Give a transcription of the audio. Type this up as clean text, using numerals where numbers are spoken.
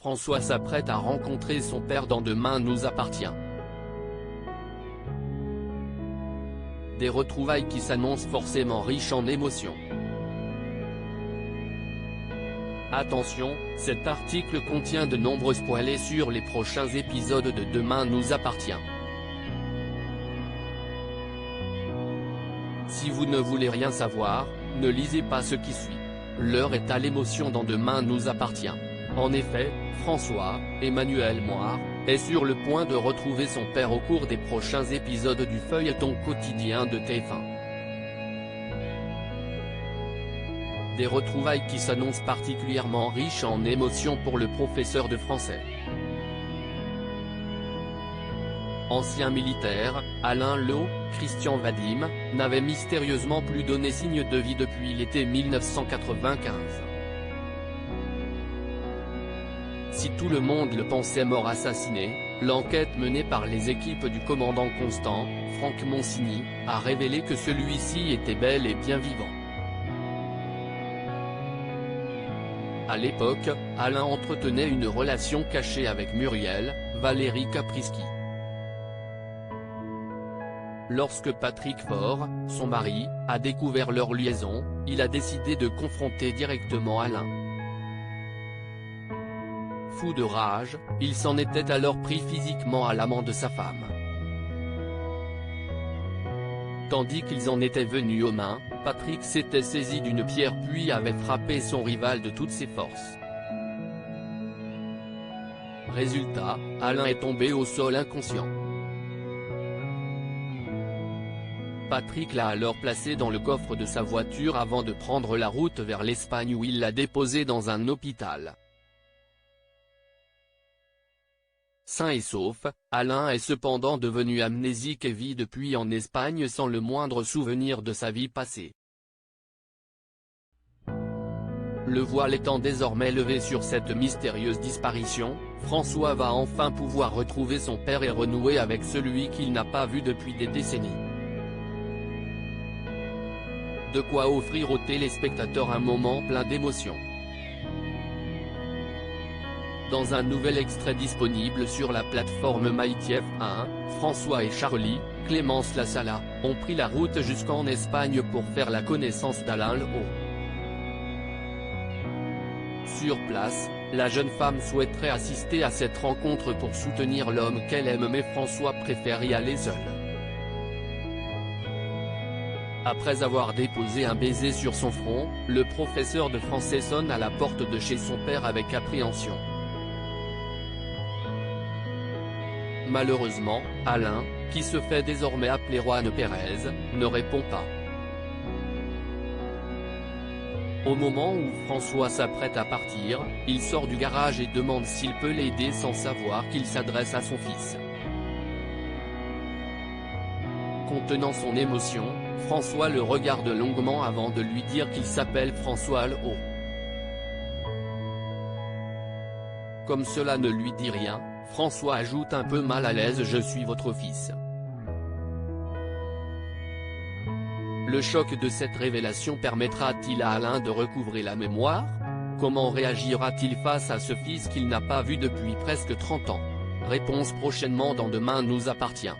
François s'apprête à rencontrer son père dans Demain nous appartient. Des retrouvailles qui s'annoncent forcément riches en émotions. Attention, cet article contient de nombreux spoilers sur les prochains épisodes de Demain nous appartient. Si vous ne voulez rien savoir, ne lisez pas ce qui suit. L'heure est à l'émotion dans Demain nous appartient. En effet, François, Emmanuel Moir, est sur le point de retrouver son père au cours des prochains épisodes du feuilleton quotidien de TF1. Des retrouvailles qui s'annoncent particulièrement riches en émotions pour le professeur de français. Ancien militaire, Alain Leau, Christian Vadim, n'avait mystérieusement plus donné signe de vie depuis l'été 1995. Si tout le monde le pensait mort assassiné, l'enquête menée par les équipes du commandant Constant, Franck Monsigny, a révélé que celui-ci était bel et bien vivant. À l'époque, Alain entretenait une relation cachée avec Muriel, Valérie Caprisky. Lorsque Patrick Faure, son mari, a découvert leur liaison, il a décidé de confronter directement Alain. Fou de rage, il s'en était alors pris physiquement à l'amant de sa femme. Tandis qu'ils en étaient venus aux mains, Patrick s'était saisi d'une pierre puis avait frappé son rival de toutes ses forces. Résultat, Alain est tombé au sol inconscient. Patrick l'a alors placé dans le coffre de sa voiture avant de prendre la route vers l'Espagne où il l'a déposé dans un hôpital. Sain et sauf, Alain est cependant devenu amnésique et vit depuis en Espagne sans le moindre souvenir de sa vie passée. Le voile étant désormais levé sur cette mystérieuse disparition, François va enfin pouvoir retrouver son père et renouer avec celui qu'il n'a pas vu depuis des décennies. De quoi offrir aux téléspectateurs un moment plein d'émotions. Dans un nouvel extrait disponible sur la plateforme MyTF1, François et Charlie, Clémence Lassala, ont pris la route jusqu'en Espagne pour faire la connaissance d'Alain Leau. Sur place, la jeune femme souhaiterait assister à cette rencontre pour soutenir l'homme qu'elle aime mais François préfère y aller seul. Après avoir déposé un baiser sur son front, le professeur de français sonne à la porte de chez son père avec appréhension. Malheureusement, Alain, qui se fait désormais appeler Juan Pérez, ne répond pas. Au moment où François s'apprête à partir, il sort du garage et demande s'il peut l'aider sans savoir qu'il s'adresse à son fils. Contenant son émotion, François le regarde longuement avant de lui dire qu'il s'appelle François Leau. Comme cela ne lui dit rien, François ajoute un peu mal à l'aise « Je suis votre fils ». Le choc de cette révélation permettra-t-il à Alain de recouvrer la mémoire? Comment réagira-t-il face à ce fils qu'il n'a pas vu depuis presque 30 ans? Réponse prochainement dans Demain nous appartient.